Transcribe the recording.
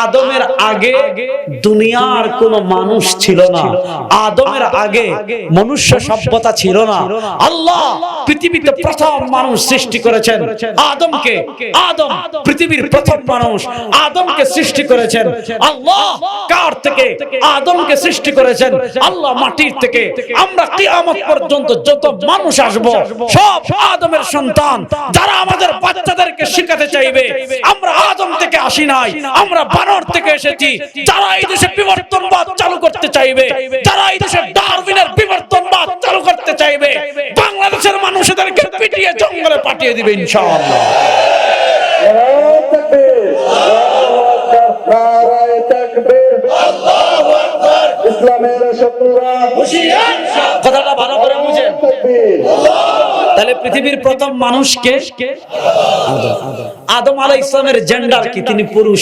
আদমের আগে দুনিয়ার কোনো মানুষ ছিল না, আদমের আগে মনুষ্য সভ্যতা ছিল না। আল্লাহ পৃথিবীতে প্রথম মানুষ সৃষ্টি করেছেন আদমকে। আদম পৃথিবীর প্রথম মানুষ, আদমকে সৃষ্টি করেছেন আল্লাহ। কার থেকে? আদমকে সৃষ্টি করেছেন আল্লাহ মাটির থেকে। আমরা কিয়ামত পর্যন্ত যত মানুষ আসব সব আদমের সন্তান। যারা আমাদের বাচ্চাদেরকে শিখাতে চাইবে আমরা আদম থেকে আসি নাই, আমরা বানর থেকে এসেছি। যারা এই দেশে বিবর্তনবাদ চালু করতে চাইবে, যারা এই দেশে ডারউইনের বিবর্তনবাদ চালু করতে চাইবে, বাংলাদেশের মানুষদেরকে পিটিয়ে জঙ্গলে পাঠিয়ে দিবে ইনশাআল্লাহ। ইসলামের শত্রুরা হুঁশিয়ার, কথাটা ভালো করে বুঝেন। তাহলে পৃথিবীর প্রথম মানুষ কে? আদম আলাইহিস সালামের জেন্ডার কি? তিনি পুরুষ।